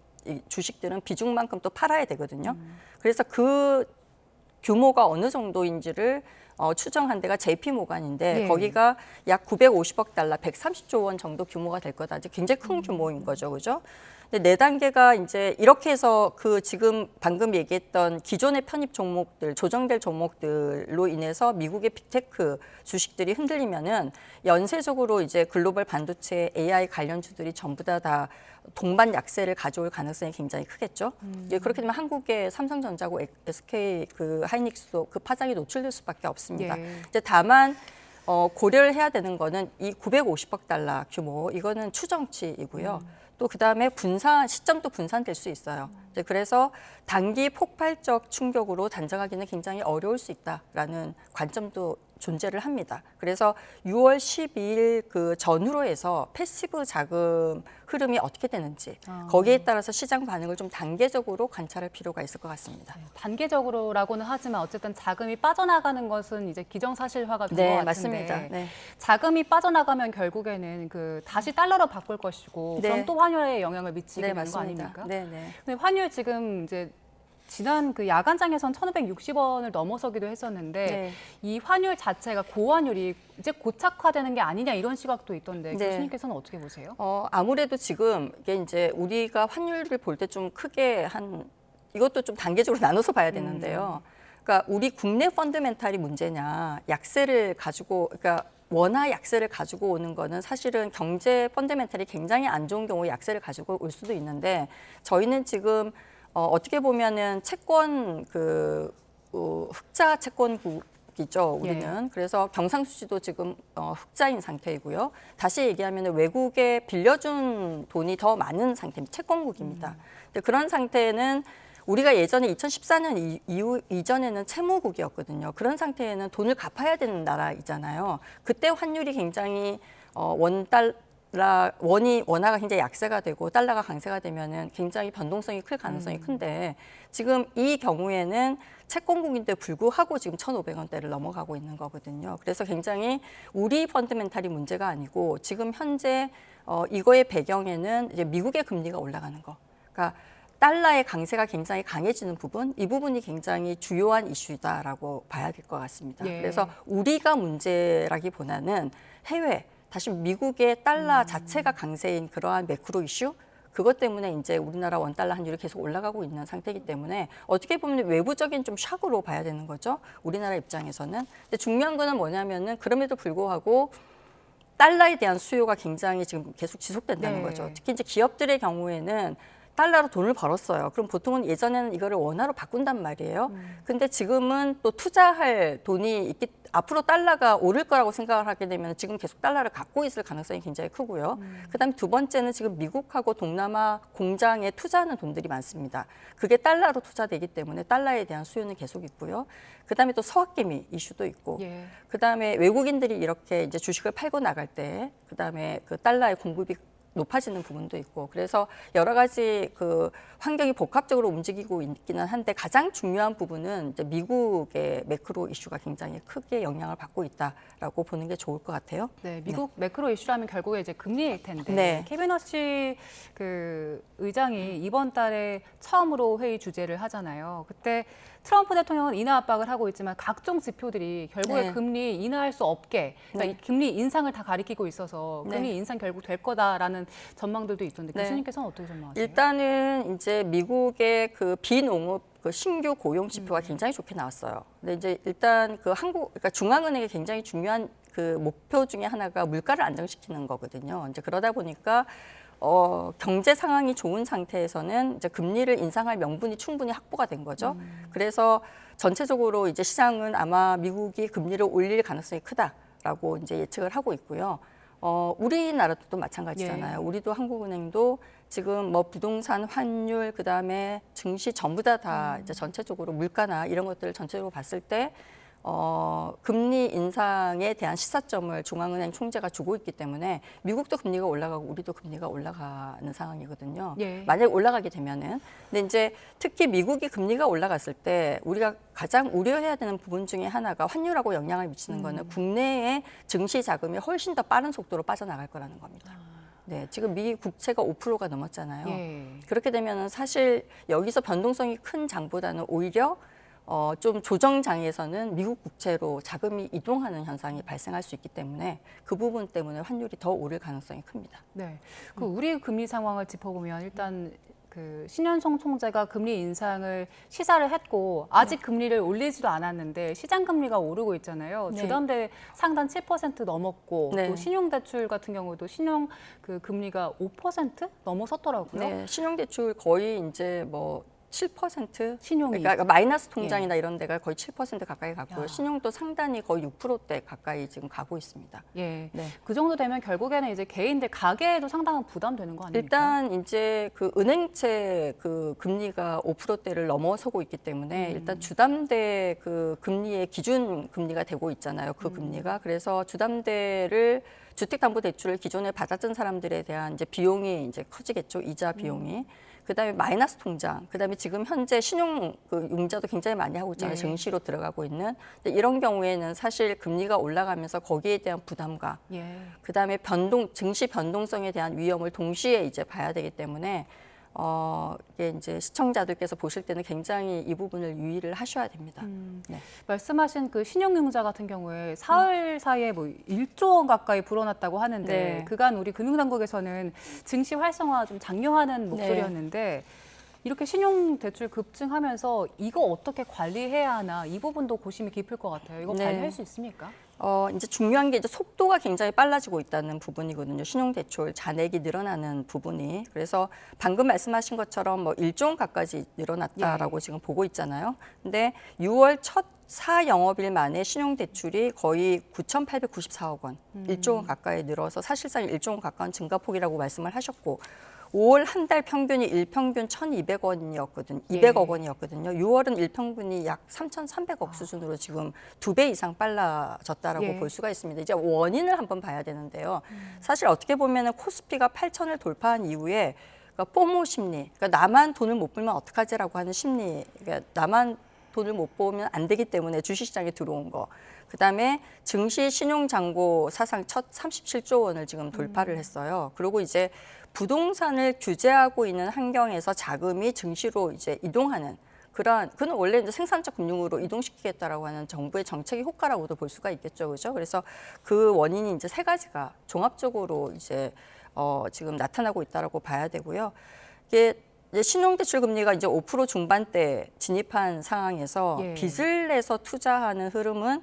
Speaker 18: 주식들은 비중만큼 또 팔아야 되거든요. 그래서 그 규모가 어느 정도인지를 추정한 데가 JP 모간인데
Speaker 2: 네.
Speaker 18: 거기가 약 950억 달러, 130조 원 정도 규모가 될 거다. 굉장히 큰 규모인 거죠, 그죠? 근데 네 단계가 이제 이렇게 해서 그 지금 방금 얘기했던 기존의 편입 종목들, 조정될 종목들로 인해서 미국의 빅테크 주식들이 흔들리면은 연쇄적으로 이제 글로벌 반도체 AI 관련주들이 전부 다 동반 약세를 가져올 가능성이 굉장히 크겠죠. 예, 그렇게 되면 한국의 삼성전자고 SK 그 하이닉스도 그 파장이 노출될 수밖에 없습니다.
Speaker 2: 예.
Speaker 18: 이제 다만 고려를 해야 되는 거는 이 950억 달러 규모 이거는 추정치이고요. 또 그다음에 시점도 분산될 수 있어요. 이제 그래서 단기 폭발적 충격으로 단정하기는 굉장히 어려울 수 있다라는 관점도 존재를 합니다. 그래서 6월 12일 그 전후로 해서 패시브 자금 흐름이 어떻게 되는지 거기에 따라서 시장 반응을 좀 단계적으로 관찰할 필요가 있을 것 같습니다.
Speaker 2: 단계적으로라고는 하지만 어쨌든 자금이 빠져나가는 것은 이제 기정사실화가 된 것
Speaker 18: 네,
Speaker 2: 같은데
Speaker 18: 맞습니다. 네.
Speaker 2: 자금이 빠져나가면 결국에는 그 다시 달러로 바꿀 것이고
Speaker 18: 네.
Speaker 2: 그럼 또 환율에 영향을 미치게
Speaker 18: 네,
Speaker 2: 되는
Speaker 18: 맞습니다.
Speaker 2: 거 아닙니까?
Speaker 18: 네, 네.
Speaker 2: 근데 환율 지금 이제 지난 그 야간장에선 1,560원을 넘어서기도 했었는데
Speaker 18: 네.
Speaker 2: 이 환율 자체가 고환율이 이제 고착화되는 게 아니냐 이런 시각도 있던데
Speaker 18: 네.
Speaker 2: 교수님께서는 어떻게 보세요?
Speaker 18: 아무래도 지금 이게 이제 우리가 환율을 볼 때 좀 크게 이것도 좀 단계적으로 나눠서 봐야 되는데요. 그러니까 우리 국내 펀드멘탈이 문제냐, 약세를 가지고 그러니까 원화 약세를 가지고 오는 거는 사실은 경제 펀드멘탈이 굉장히 안 좋은 경우에 약세를 가지고 올 수도 있는데 저희는 지금 어떻게 보면은 채권 흑자 채권국이죠 우리는. 그래서 경상수지도 지금 흑자인 상태이고요. 다시 얘기하면 외국에 빌려준 돈이 더 많은 상태입니다. 채권국입니다. 근데 그런 상태는 우리가 예전에 2014년 이전에는 채무국이었거든요. 그런 상태에는 돈을 갚아야 되는 나라이잖아요. 그때 환율이 굉장히 원화가 굉장히 약세가 되고 달러가 강세가 되면은 굉장히 변동성이 클 가능성이 큰데 지금 이 경우에는 채권국인데 불구하고 지금 1,500원대를 넘어가고 있는 거거든요. 그래서 굉장히 우리 펀드멘탈이 문제가 아니고 지금 현재 이거의 배경에는 이제 미국의 금리가 올라가는 거. 그러니까 달러의 강세가 굉장히 강해지는 부분, 이 부분이 굉장히 주요한 이슈다라고 봐야 될 것 같습니다.
Speaker 2: 예.
Speaker 18: 그래서 우리가 문제라기보다는 해외, 다시 미국의 달러 자체가 강세인 그러한 매크로 이슈, 그것 때문에 이제 우리나라 원달러 환율이 계속 올라가고 있는 상태이기 때문에 어떻게 보면 외부적인 좀 샥으로 봐야 되는 거죠. 우리나라 입장에서는. 근데 중요한 거는 뭐냐면은 그럼에도 불구하고 달러에 대한 수요가 굉장히 지금 계속 지속된다는
Speaker 2: 네.
Speaker 18: 거죠. 특히 이제 기업들의 경우에는 달러로 돈을 벌었어요. 그럼 보통은 예전에는 이거를 원화로 바꾼단 말이에요. 근데 지금은 또 투자할 돈이 앞으로 달러가 오를 거라고 생각을 하게 되면 지금 계속 달러를 갖고 있을 가능성이 굉장히 크고요. 그다음에 두 번째는 지금 미국하고 동남아 공장에 투자하는 돈들이 많습니다. 그게 달러로 투자되기 때문에 달러에 대한 수요는 계속 있고요. 그다음에 또 서학개미 이슈도 있고, 그다음에 외국인들이 이렇게 이제 주식을 팔고 나갈 때, 그다음에 그 달러의 공급이 높아지는 부분도 있고 그래서 여러 가지 그 환경이 복합적으로 움직이고 있기는 한데 가장 중요한 부분은 이제 미국의 매크로 이슈가 굉장히 크게 영향을 받고 있다라고 보는 게 좋을 것 같아요.
Speaker 2: 네, 미국 매크로 이슈라면 결국에 이제 금리일 텐데
Speaker 18: 네.
Speaker 2: 캐비너시 그 의장이 이번 달에 처음으로 회의 주재를 하잖아요. 그때 트럼프 대통령은 인하 압박을 하고 있지만 각종 지표들이 결국에
Speaker 18: 네.
Speaker 2: 금리 인하할 수 없게 그러니까
Speaker 18: 네.
Speaker 2: 이 금리 인상을 다 가리키고 있어서 금리
Speaker 18: 네.
Speaker 2: 인상 결국 될 거다라는 전망들도 있던데
Speaker 18: 네.
Speaker 2: 교수님께서는 어떻게 전망하세요?
Speaker 18: 일단은 이제 미국의 그 비농업 그 신규 고용 지표가 굉장히 좋게 나왔어요. 근데 이제 일단 그 그러니까 중앙은행의 굉장히 중요한 그 목표 중에 하나가 물가를 안정시키는 거거든요. 이제 그러다 보니까 경제 상황이 좋은 상태에서는 이제 금리를 인상할 명분이 충분히 확보가 된 거죠. 그래서 전체적으로 이제 시장은 아마 미국이 금리를 올릴 가능성이 크다라고 이제 예측을 하고 있고요. 우리나라도 또 마찬가지잖아요.
Speaker 2: 예.
Speaker 18: 우리도 한국은행도 지금 뭐 부동산, 환율, 그다음에 증시 전부 다 이제 전체적으로 물가나 이런 것들을 전체적으로 봤을 때 금리 인상에 대한 시사점을 중앙은행 총재가 주고 있기 때문에 미국도 금리가 올라가고 우리도 금리가 올라가는 상황이거든요.
Speaker 2: 예.
Speaker 18: 만약에 올라가게 되면은. 근데 이제 특히 미국이 금리가 올라갔을 때 우리가 가장 우려해야 되는 부분 중에 하나가 환율하고 영향을 미치는 거는 국내의 증시 자금이 훨씬 더 빠른 속도로 빠져나갈 거라는 겁니다. 네, 지금 미 국채가 5%가 넘었잖아요.
Speaker 2: 예.
Speaker 18: 그렇게 되면은 사실 여기서 변동성이 큰 장보다는 오히려 좀 조정장에서는 미국 국채로 자금이 이동하는 현상이 발생할 수 있기 때문에 그 부분 때문에 환율이 더 오를 가능성이 큽니다.
Speaker 2: 네, 그 우리 금리 상황을 짚어보면 일단 그 신현성 총재가 금리 인상을 시사를 했고 아직 금리를 올리지도 않았는데 시장 금리가 오르고 있잖아요.
Speaker 18: 네.
Speaker 2: 주담대 상단 7% 넘었고
Speaker 18: 네.
Speaker 2: 또 신용대출 같은 경우도 신용 그 금리가 5% 넘어섰더라고요.
Speaker 18: 네, 신용대출 거의 이제 뭐 7%
Speaker 2: 신용이
Speaker 18: 그러니까 마이너스 통장이나 이런 데가 거의 7% 가까이 갔고요.
Speaker 2: 야.
Speaker 18: 신용도 상단이 거의 6%대 가까이 지금 가고 있습니다.
Speaker 2: 예,
Speaker 18: 네.
Speaker 2: 그 정도 되면 결국에는 이제 개인들 가계에도 상당한 부담되는 거 아닙니까?
Speaker 18: 일단 이제 그 은행채 그 금리가 5%대를 넘어서고 있기 때문에 일단 주담대 그 금리의 기준 금리가 되고 있잖아요. 그 금리가 그래서 주담대를 주택담보대출을 기존에 받았던 사람들에 대한 이제 비용이 이제 커지겠죠. 이자 비용이. 그다음에 마이너스 통장, 그다음에 지금 현재 신용 그 융자도 굉장히 많이 하고 있잖아요.
Speaker 2: 예.
Speaker 18: 증시로 들어가고 있는. 근데 이런 경우에는 사실 금리가 올라가면서 거기에 대한 부담과
Speaker 2: 예.
Speaker 18: 그다음에 증시 변동성에 대한 위험을 동시에 이제 봐야 되기 때문에 이게 이제 시청자들께서 보실 때는 굉장히 이 부분을 유의를 하셔야 됩니다. 네.
Speaker 2: 말씀하신 그 신용융자 같은 경우에 사흘 사이에 뭐 1조 원 가까이 불어났다고 하는데
Speaker 18: 네.
Speaker 2: 그간 우리 금융당국에서는 증시 활성화 좀 장려하는 목소리였는데 이렇게 신용대출 급증하면서 이거 어떻게 관리해야 하나 이 부분도 고심이 깊을 것 같아요. 이거
Speaker 18: 네.
Speaker 2: 관리할 수 있습니까?
Speaker 18: 이제 중요한 게 이제 속도가 굉장히 빨라지고 있다는 부분이거든요. 신용대출 잔액이 늘어나는 부분이. 그래서 방금 말씀하신 것처럼 뭐 1조 원 가까이 늘어났다라고 지금 보고 있잖아요. 근데 6월 첫 4영업일 만에 신용대출이 거의 9,894억 원, 1조 원 가까이 늘어서 사실상 1조 원 가까운 증가폭이라고 말씀을 하셨고 5월 한 달 평균이 일평균 1,200원이었거든요. 200억 원이었거든요. 6월은 일평균이 약 3,300억 수준으로 지금 2배 이상 빨라졌다라고
Speaker 2: 예.
Speaker 18: 볼 수가 있습니다. 이제 원인을 한번 봐야 되는데요. 사실 어떻게 보면은 코스피가 8,000을 돌파한 이후에 그러니까 포모 심리, 그러니까 나만 돈을 못 벌면 어떡하지라고 하는 심리, 그러니까 나만 돈을 못 벌면 안 되기 때문에 주식시장에 들어온 거. 그다음에 증시 신용잔고 사상 첫 37조 원을 지금 돌파를 했어요. 그리고 이제 부동산을 규제하고 있는 환경에서 자금이 증시로 이제 이동하는 그건 원래 이제 생산적 금융으로 이동시키겠다라고 하는 정부의 정책의 효과라고도 볼 수가 있겠죠, 그렇죠? 그래서 그 원인이 이제 세 가지가 종합적으로 이제 지금 나타나고 있다라고 봐야 되고요. 이게 이제 신용대출 금리가 이제 5% 중반대 진입한 상황에서
Speaker 2: 예.
Speaker 18: 빚을 내서 투자하는 흐름은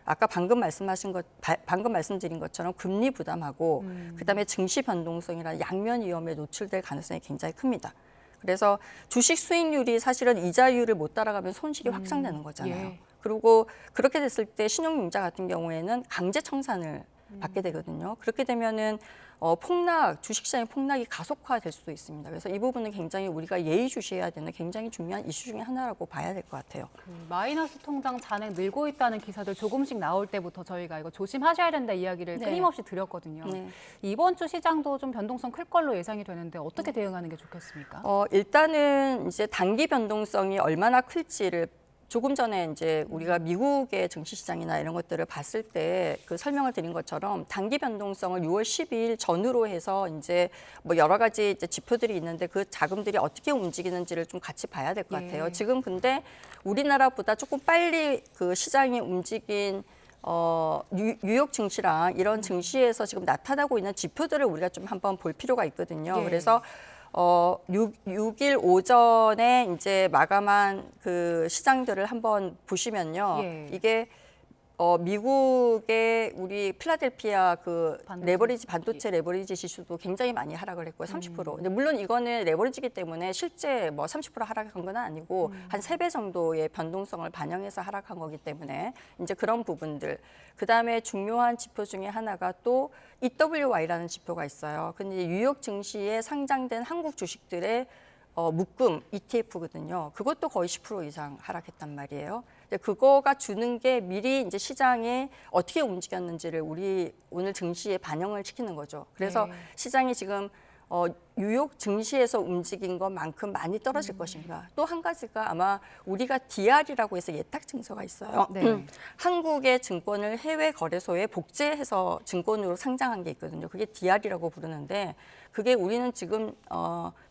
Speaker 18: 아까 방금 말씀드린 것처럼 금리 부담하고 그다음에 증시 변동성이나 양면 위험에 노출될 가능성이 굉장히 큽니다. 그래서 주식 수익률이 사실은 이자율을 못 따라가면 손실이 확장되는 거잖아요.
Speaker 2: 예.
Speaker 18: 그리고 그렇게 됐을 때 신용융자 같은 경우에는 강제 청산을 받게 되거든요. 그렇게 되면은 주식시장의 폭락이 가속화될 수도 있습니다. 그래서 이 부분은 굉장히 우리가 예의주시해야 되는 굉장히 중요한 이슈 중에 하나라고 봐야 될 것 같아요.
Speaker 2: 마이너스 통장 잔액 늘고 있다는 기사들 조금씩 나올 때부터 저희가 이거 조심하셔야 된다 이야기를
Speaker 18: 네.
Speaker 2: 끊임없이 드렸거든요.
Speaker 18: 네.
Speaker 2: 이번 주 시장도 좀 변동성 클 걸로 예상이 되는데 어떻게 대응하는 게 좋겠습니까?
Speaker 18: 일단은 이제 단기 변동성이 얼마나 클지를 조금 전에 이제 우리가 미국의 증시 시장이나 이런 것들을 봤을 때 그 설명을 드린 것처럼 단기 변동성을 6월 12일 전후로 해서 이제 뭐 여러 가지 이제 지표들이 있는데 그 자금들이 어떻게 움직이는지를 좀 같이 봐야 될 것 같아요. 지금 근데 우리나라보다 조금 빨리 그 시장이 움직인 뉴욕 증시랑 이런 증시에서 지금 나타나고 있는 지표들을 우리가 좀 한번 볼 필요가 있거든요.
Speaker 2: 예.
Speaker 18: 그래서 6일 오전에 이제 마감한 그 시장들을 한번 보시면요.
Speaker 2: 예.
Speaker 18: 이게 미국의 우리 필라델피아 그 반도체 레버리지 지수도 굉장히 많이 하락을 했고요. 30%. 근데 물론 이거는 레버리지기 때문에 실제 뭐 30% 하락한 건 아니고 한 3배 정도의 변동성을 반영해서 하락한 거기 때문에 이제 그런 부분들. 그다음에 중요한 지표 중에 하나가 또 EWY라는 지표가 있어요. 근데 뉴욕 증시에 상장된 한국 주식들의 묶음 ETF거든요. 그것도 거의 10% 이상 하락했단 말이에요. 그거가 주는 게 미리 이제 시장에 어떻게 움직였는지를 우리 오늘 증시에 반영을 시키는 거죠. 그래서 시장이 지금 뉴욕 증시에서 움직인 것만큼 많이 떨어질 것인가. 또 한 가지가 아마 우리가 DR이라고 해서 예탁 증서가 있어요.
Speaker 2: 네.
Speaker 18: 한국의 증권을 해외 거래소에 복제해서 증권으로 상장한 게 있거든요. 그게 DR이라고 부르는데 그게 우리는 지금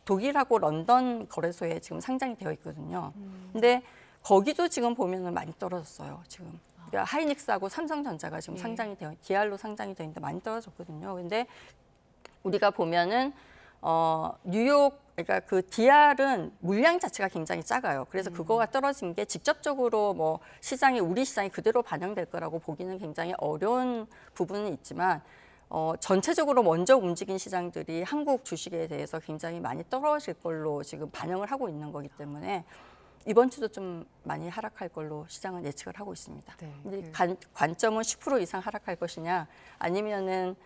Speaker 18: 독일하고 런던 거래소에 지금 상장이 되어 있거든요. 근데 거기도 지금 보면은 많이 떨어졌어요. 지금 그러니까 하이닉스하고 삼성전자가 지금 상장이 되어 DR로 상장이 되어 있는데 많이 떨어졌거든요. 근데 우리가 보면은 뉴욕 그러니까 그 DR은 물량 자체가 굉장히 작아요. 그래서 그거가 떨어진 게 직접적으로 뭐 시장에 우리 시장이 그대로 반영될 거라고 보기는 굉장히 어려운 부분은 있지만 전체적으로 먼저 움직인 시장들이 한국 주식에 대해서 굉장히 많이 떨어질 걸로 지금 반영을 하고 있는 거기 때문에 이번 주도 좀 많이 하락할 걸로 시장은 예측을 하고 있습니다.
Speaker 2: 네.
Speaker 18: 근데 관점은 10% 이상 하락할 것이냐 아니면은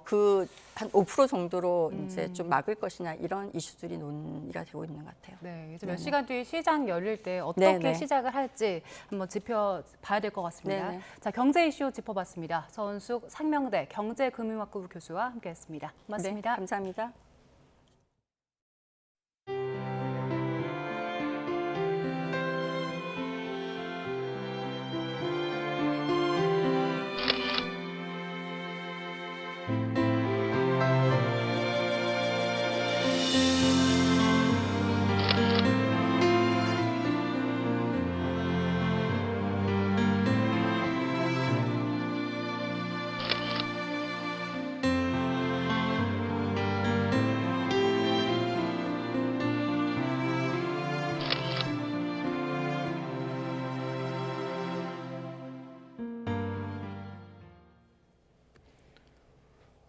Speaker 18: 그 한 5% 정도로 이제 좀 막을 것이냐 이런 이슈들이 논의가 되고 있는 것 같아요.
Speaker 2: 네, 이제 몇 시간 뒤에 시장 열릴 때 어떻게 시작을 할지 한번 짚어 봐야 될 것 같습니다.
Speaker 18: 네네.
Speaker 2: 자, 경제 이슈 짚어봤습니다. 서은숙 상명대 경제금융학부 교수와 함께했습니다. 고맙습니다.
Speaker 18: 네, 감사합니다.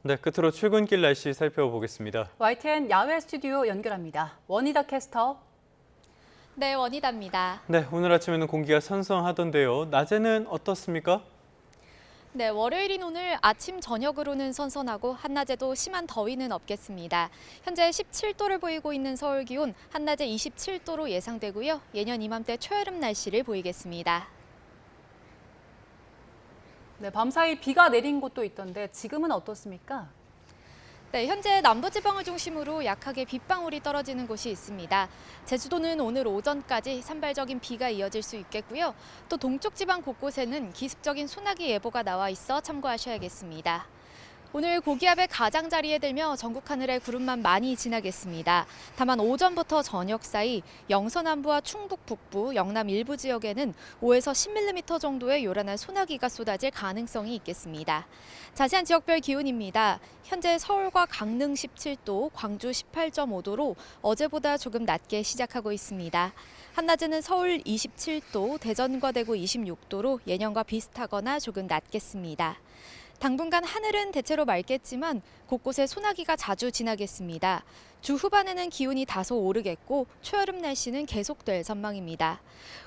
Speaker 1: 네, 끝으로 출근길 날씨 살펴보겠습니다.
Speaker 2: YTN 야외 스튜디오 연결합니다. 원희다 캐스터.
Speaker 19: 네, 원희다입니다.
Speaker 1: 네, 오늘 아침에는 공기가 선선하던데요. 낮에는 어떻습니까?
Speaker 19: 네, 월요일인 오늘 아침 저녁으로는 선선하고 한낮에도 심한 더위는 없겠습니다. 현재 17도를 보이고 있는 서울 기온, 한낮에 27도로 예상되고요. 예년 이맘때 초여름 날씨를 보이겠습니다.
Speaker 2: 네, 밤사이 비가 내린 곳도 있던데 지금은 어떻습니까?
Speaker 19: 네, 현재 남부지방을 중심으로 약하게 빗방울이 떨어지는 곳이 있습니다. 제주도는 오늘 오전까지 산발적인 비가 이어질 수 있겠고요. 또 동쪽 지방 곳곳에는 기습적인 소나기 예보가 나와 있어 참고하셔야겠습니다. 오늘 고기압의 가장자리에 들며 전국 하늘에 구름만 많이 지나겠습니다. 다만 오전부터 저녁 사이 영서 남부와 충북 북부, 영남 일부 지역에는 5에서 10mm 정도의 요란한 소나기가 쏟아질 가능성이 있겠습니다. 자세한 지역별 기온입니다. 현재 서울과 강릉 17도, 광주 18.5도로 어제보다 조금 낮게 시작하고 있습니다. 한낮에는 서울 27도, 대전과 대구 26도로 예년과 비슷하거나 조금 낮겠습니다. 당분간 하늘은 대체로 맑겠지만 곳곳에 소나기가 자주 지나겠습니다. 주 후반에는 기온이 다소 오르겠고 초여름 날씨는 계속될 전망입니다.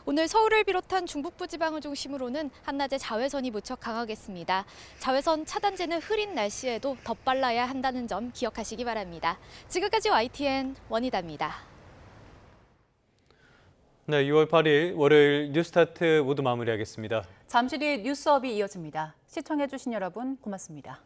Speaker 19: 오늘 서울을 비롯한 중북부 지방을 중심으로는 한낮에 자외선이 무척 강하겠습니다. 자외선 차단제는 흐린 날씨에도 덧발라야 한다는 점 기억하시기 바랍니다. 지금까지 YTN 원희다입니다.
Speaker 1: 네, 6월 8일 월요일 뉴스타트 모두 마무리하겠습니다.
Speaker 2: 잠시 뒤 뉴스업이 이어집니다. 시청해주신 여러분 고맙습니다.